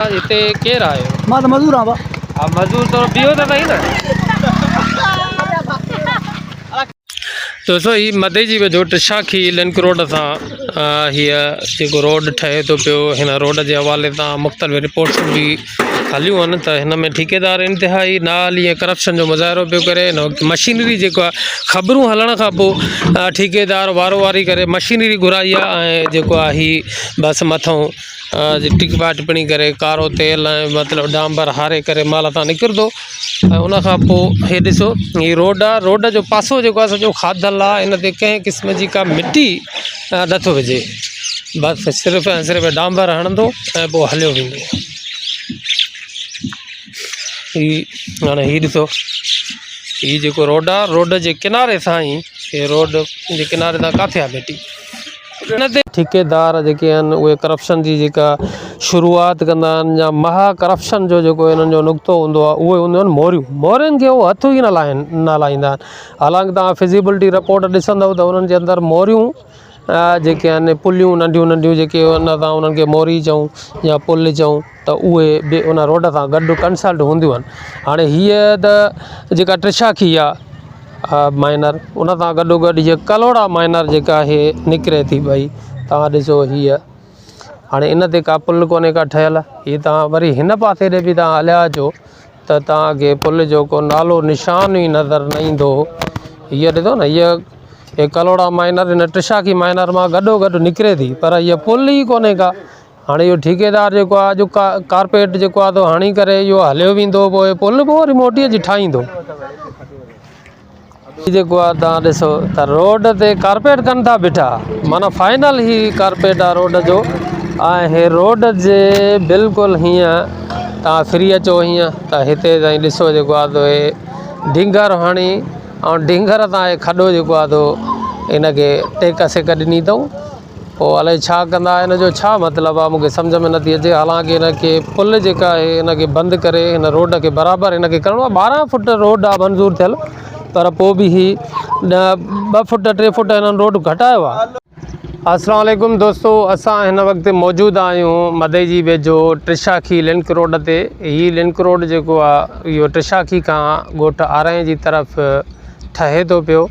इते केर आयो? मां त मजदूर आं। मजदूर तो बियो त सही न। दोस्तों ही मदे जी वेझो टिशाखी लिंक रोड सां हीअ जेको रोड ठहे थो पियो, हिन रोड जे हवाले सां मुख़्तलिफ़ रिपोर्ट्स भी हलियूं आहिनि त हिन में ठेकेदार इंतिहाई नाल ईअं करप्शन जो मुज़ाहिरो पियो करे। हिन वक़्तु मशीनरी जेको आहे ख़बरूं हलण खां पोइ ठेकेदार वारो वारी करे मशीनरी घुराई आहे ऐं जेको आहे हीअ बसि मथां टिकपा टिप्पणी करे कारो तेल ऐं मतिलबु डांबर हारे करे माल तां निकिरंदो ऐं उनखां पोइ हे ॾिसो हीअ रोड आहे। रोड जो पासो जेको आहे सॼो खाधल आहे, इन ते कंहिं क़िस्म जी का मिटी नथो विझे, बसि सिर्फ़ु ऐं सिर्फ़ु डांबर हणंदो ऐं पोइ हलियो वेंदो। हाणे हीअ ॾिसो हीअ जेको रोड आहे, रोड जे किनारे सां ई हे रोड जे किनारे सां किथे आहे मिटी। हिन ते ठेकेदार जेके आहिनि उहे करप्शन जी जेका शुरूआति कंदा आहिनि या महा करप्शन जो जेको हिननि जो नुक़्तो हूंदो आहे उहे हूंदियूं आहिनि मोरियूं। मोरियुनि खे उहो हथु ई न लाहींदा आहिनि। हालांकि तव्हां फिज़िबिलिटी रिपोर्ट ॾिसंदव त उन्हनि जे अंदरि मोरियूं जेके आहिनि पुलियूं नंढियूं नंढियूं जेके उन सां उन्हनि खे मोरी चऊं या पुल चऊं त उहे बि उन रोड सां गॾु कंसल्ट हूंदियूं आहिनि। हाणे हीअ त जेका टिशाखी आहे माइनर, उन सां गॾोगॾु हीअ कलोड़ा माइनर जेका आहे निकिरे थी भई। तव्हां ॾिसो हीअ हाणे इन ते का पुल कोन्हे का ठहियल। हीअ तव्हां वरी हिन पासे ॾे बि तव्हां हलिया अचो त तव्हांखे पुल जो को नालो निशान ई नज़र न ईंदो। हीअ ॾिसो न हीअ कलोड़ा माइनर हिन टिशाखी माइनर मां गॾोगॾु निकिरे थी, पर हीअ पुल ई कोन्हे का। हाणे इहो ठेकेदार जेको आहे अॼु कारपेट जेको आहे त हणी करे इहो हलियो वेंदो, पोइ पुल पोइ वरी मोटी अची ठाहींदो। जेको आहे तव्हां ॾिसो त रोड ते कारपेट कनि था बीठा, माना फाइनल ई कारपेट आहे रोड जो। ऐं हे रोड जे बिल्कुलु हीअं तव्हां फ्री अचो हीअं त हिते ताईं ॾिसो जेको आहे त हे ढिंगर हणी ऐं ढिंगर तां हे खॾो जेको आहे त इनखे टेक सेक ॾिनी अथऊं। पोइ अलाए छा कंदा, हिन जो छा मतिलबु आहे मूंखे सम्झ में नथी अचे। हालांकि हिनखे पुल जेका आहे हिनखे बंदि करे हिन रोड खे बराबरि हिनखे करिणो आहे। 12 फुट रोड आहे मंज़ूरु थियल, पर पोइ बि ही 2 फुट 3 फुट हिननि रोड घटायो आहे। अस्सलाम वालेकुम दोस्तों, असां हिन वक़्तु मौजूदु आहियूं मदे जी वेझो टिशाखी लिंक रोड ते। हीअ लिंक रोड जेको आहे इहो टिशाखी खां ॻोठ आरह जी तरफ़ ठहे थो पियो।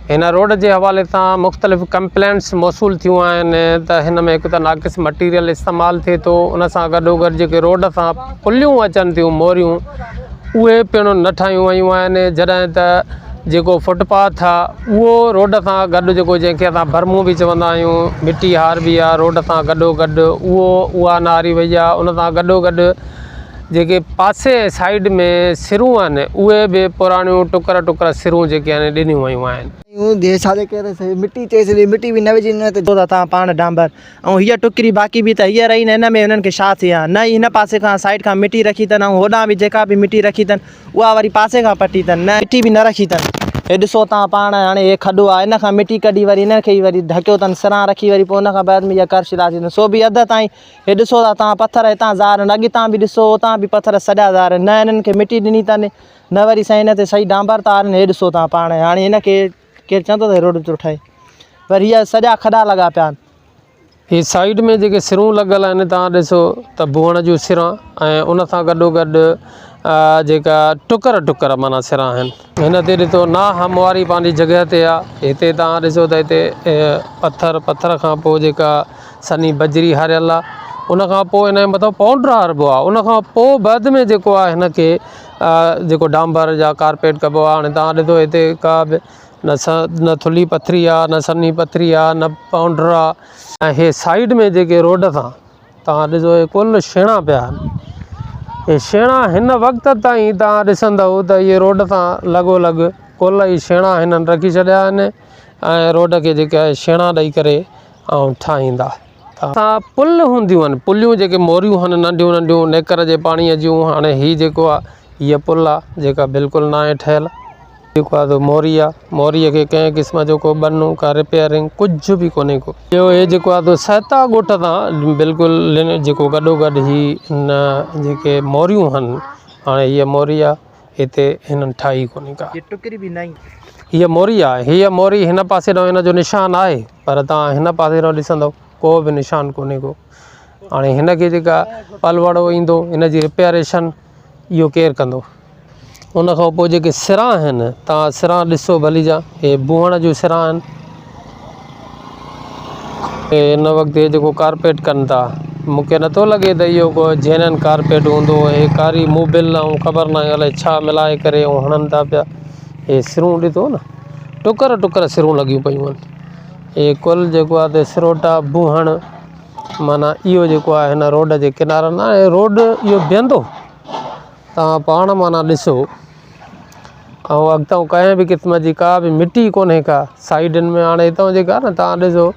हिन रोड जे हवाले सां मुख़्तलिफ़ कंप्लेंट्स मौसूल थियूं आहिनि त हिन में हिकु त नाक़िस मटीरियल इस्तेमालु थिए थो, उन सां गॾोगॾु जेके रोड सां पुलियूं अचनि थियूं मोरियूं उहे पिणु न ठाहियूं वयूं आहिनि। जॾहिं त जेको फुटपाथ आहे उहो रोड सां गॾु जेको जंहिंखे असां भरमूं बि चवंदा आहियूं, मिटी हार बि आहे रोड सां गॾोगॾु उहा न हारी वई आहे। उन सां गॾोगॾु जेके पासे साइड में सिरूं आहिनि उहे बि पुराणियूं टुकर टुकर सिरूं जेके आहिनि ॾिनियूं वयूं आहिनि। मिटी चई मिटी बि न विझी न तव्हां पाण डांबर ऐं हीअ टुकरी बाक़ी बि त हीअ रही न। हिन में हिननि खे छा थिया न, हिन पासे खां साइड खां मिटी रखी अथनि ऐं होॾां बि जेका बि मिटी रखी अथनि उहा वरी पासे खां पटी अथनि, न मिटी बि न रखी अथनि। हे ॾिसो तव्हां पाण, हाणे हे खॾो आहे इन खां मिटी कढी वरी हिन खे वरी ढकियो अथनि सिरां रखी, वरी पोइ उन खां बाद में इहा करशिला थी सो बि अधु ताईं। हे ॾिसो था तव्हां पथर हितां ज़ारनि, अॻितां बि ॾिसो उतां बि पथर सॼा ज़ारनि, न हिननि खे मिटी ॾिनी अथनि न वरी साईं हिन ते सही डांबर था हे ॾिसो तव्हां पाण। हाणे हिन खे केरु चवंदो त रोड थो ठहे, पर हीअ सॼा खॾा लॻा पिया आहिनि। हीअ साइड में जेके सिरूं लॻल आहिनि तव्हां ॾिसो त बुअण जूं सिरां ऐं उन सां गॾोगॾु जेका टुकर टुकर माना सिरां आहिनि। हिन ते ॾिसो ना हमवारी पंहिंजी जॻह ते आहे। हिते तव्हां ॾिसो त हिते पथर खां पोइ जेका सनी बजरी हारियल आहे, उन खां पोइ हिन जे मथां पाउडर हारबो आहे, उन खां पोइ बाद में जेको आहे हिन खे जेको डांबर या कारपेट कबो आहे। हाणे तव्हां ॾिसो हिते का बि न थुली पथरी आहे, न सनी पथरी आहे, न पाउडर आहे। ऐं हे साइड में जेके रोड सां तव्हां ॾिसो हे कुल छेणा पिया आहिनि। हे छेणा हिन वक़्त ताईं तव्हां ॾिसंदव त इहे रोड सां लॻोलॻि कुल ई छेणा हिननि रखी छॾिया आहिनि ऐं रोड खे जेका आहे छेणा ॾेई करे ऐं ठाहींदा। असां पुल हूंदियूं आहिनि, पुलियूं जेके मोरियूं आहिनि नंढियूं नंढियूं नेकर जे पाणीअ जूं। हाणे हीअ जेको आहे हीअ पुल आहे जेका बिल्कुलु न आहे ठहियल, जेको आहे त मोरी आहे। मोरीअ खे कंहिं क़िस्म जो को बनू का रिपेयरिंग कुझु बि कोन्हे को। ॿियो हे जेको आहे त सहता ॻोठ सां बिल्कुलु जेको गॾोगॾु ई न जेके मोरियूं आहिनि, हाणे हीअ मोरी आहे हिते हिननि ठाही कोन्हे का, टुकरी बि न हीअ मोरी आहे। हीअ मोरी हिन पासे ॾांहुं हिन जो निशान आहे, पर तव्हां हिन पासे ॾांहुं ॾिसंदव को बि निशान कोन्हे को। हाणे हिन खे जेका पलवड़ो ईंदो इन जी रिपेयरेशन इहो केरु कंदो। उन खां पोइ जेके सिरां आहिनि तव्हां सिरां ॾिसो भली जा, हे बुहण जूं सिरां आहिनि। हिन वक़्तु जेको कारपेट कनि था मूंखे नथो लॻे त इहो को जेनन कारपेट हूंदो। हे कारी मोबिल ऐं ख़बर न आहे अलाए छा मिलाए करे ऐं हणनि था पिया। हे सिरूं ॾिठो न, टुकर टुकर सिरूं लॻियूं पियूं आहिनि। हे कुल जेको आहे त सिरोटा बुहण माना इहो जेको आहे हिन रोड जे किनारनि आहे। रोड इहो बीहंदो तव्हां पाण माना ॾिसो, ऐं अॻितां कंहिं बि क़िस्म जी का बि मिटी कोन्हे का साइडनि में। हाणे हितां जेका न तव्हां ॾिसो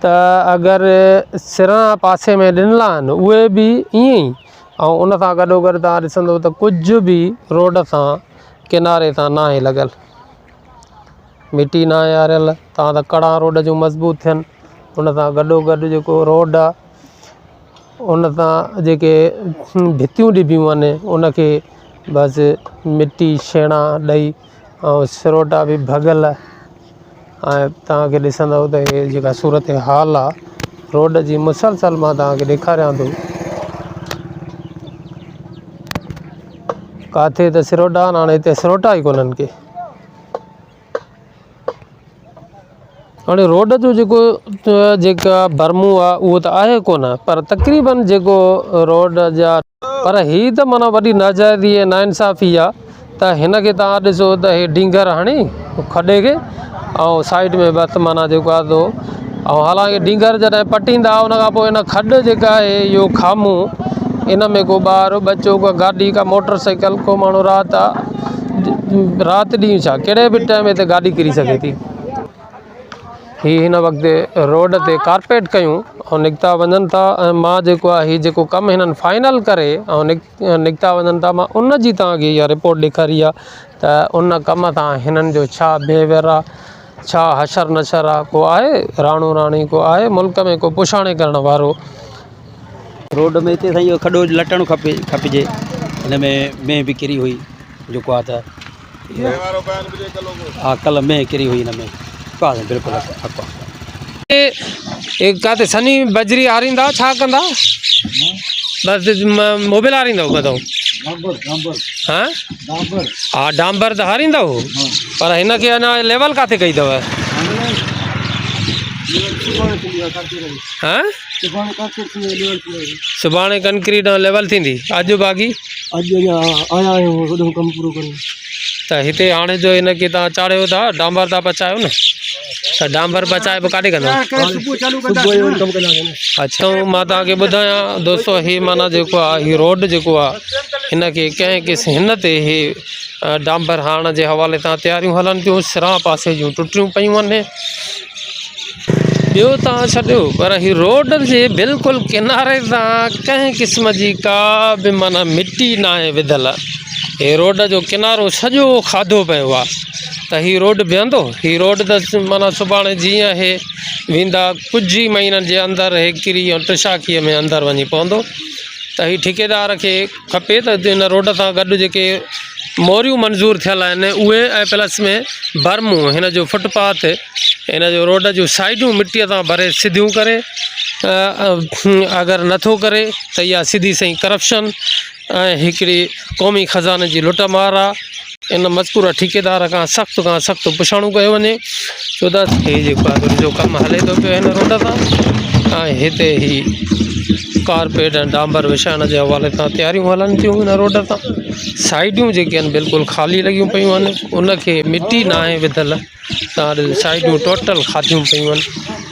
त अगरि सिरां पासे में ॾिनल आहिनि उहे बि ईअं ई, ऐं उन सां गॾोगॾु तव्हां ॾिसंदव त कुझु बि रोड सां किनारे सां न आहे लॻल, मिटी न आहे आरियल। तव्हां त कड़ा रोड जूं मज़बूत थियनि, उन सां गॾोगॾु जेको रोड आहे उन सां जेके भितियूं ॾिबियूं आहिनि उनखे बसि मिटी छेणा ॾेई ऐं सिरोटा बि भॻल। ऐं तव्हांखे ॾिसंदव त हे जेका सूरत हाल आहे रोड जी मुसलसल मां तव्हांखे ॾेखारियां थो। किथे त सिरोटा आहिनि, हाणे हिते सिरोटा ई कोन्हनि के। हाणे रोड जो जेका भरमू आहे उहो त आहे कोन, पर तक़रीबन जेको रोड जा पर हीअ त माना वॾी नाजाइज़ी ऐं नाइंसाफ़ी आहे। त हिन खे तव्हां ॾिसो त हे ढींगर हणी खॾे खे ऐं साइड में बसि माना जेको आहे तो, ऐं हालांकि ढींगर जॾहिं पटींदा उन खां पोइ इन खॾ जेका आहे इहो खामो, इन में को ॿार बचो का गाॾी का मोटर साइकिल को माण्हू राति ॾींहुं छा कहिड़े बि टाइम ते गाॾी किरी सघे थी। हीअ हिन वक़्तु रोड ते कारपेट कयूं ऐं निकिता वञनि था। ऐं मां जेको आहे हीअ जेको कमु हिननि फाइनल करे ऐं निकिता वञनि था, मां उन जी तव्हांखे इहा रिपोर्ट ॾेखारी आहे त उन कम सां हिननि जो छा बिहेवियर आहे, छा हशर नशर आहे, को आहे राणो राणी, को आहे मुल्क में को पुछाणे करण वारो। रोड में हिते साईं इहो खॾो लटणु खपिजे। हिन में बि किरी हुई जेको आहे त हा कल्ह में किरी हुई हिन में बिल्कुलु किथे सनी बजरी हारींदा छा कंदा, बसि मोबिल हारींदा बताओ। हा डांबर त हारींदा हो, पर हिन खे अञा लेवल किथे कई अथव? सुभाणे कंक्रीट लेवल थींदी, अॼु बाक़ी त हिते हाणे जो हिन खे तव्हां चाढ़ियो था डांबर था पचायो न, त डांबर पचाए पोइ काॾे कंदा? अच्छा मां तव्हांखे ॿुधायां दोस्तो, हीअ माना जेको आहे हीअ रोड जेको आहे हिन खे कंहिं हिन ते हीअ डांबर हारण जे हवाले सां तयारियूं हलनि थियूं। सिरां पासे जूं टुटियूं पियूं आहिनि। ॿियो तव्हां छॾियो, पर हीअ रोड जे बिल्कुलु किनारे सां कंहिं क़िस्म जी का बि माना मिटी न आहे विधल। हे रोड जो किनारो सॼो खाधो पियो आहे, त हीअ रोड बीहंदो? हीअ रोड त माना सुभाणे जीअं हे वेंदा कुझु ई महीननि जे अंदरि हे किरी ऐं टिशाखीअ में अंदरि वञी पवंदो। त हीअ ठेकेदार खे खपे त हिन रोड सां गॾु जेके मोरियूं मंज़ूर थियल आहिनि उहे, ऐं प्लस में भरमूं हिन जो फुटपाथ हिन जो रोड जूं साइडूं मिटीअ सां भरे सिधियूं करे, अगरि नथो करे त इहा सिधी सही करप्शन ऐं हिकिड़ी क़ौमी ख़ज़ाने जी लुट मार आहे। इन मज़कूर ठेकेदार खां सख़्तु पुछाणो कयो वञे, छो त हे जेको आहे जो कमु हले थो पियो हिन रोड सां, ऐं हिते ही कारपेट ऐं डांबर विछाइण जे हवाले सां तयारियूं हलनि थियूं हिन रोड सां। साइडियूं जेके आहिनि बिल्कुलु ख़ाली लॻियूं पियूं आहिनि, उनखे मिटी न आहे विधल, तव्हां साइडियूं टोटल खादियूं पियूं आहिनि।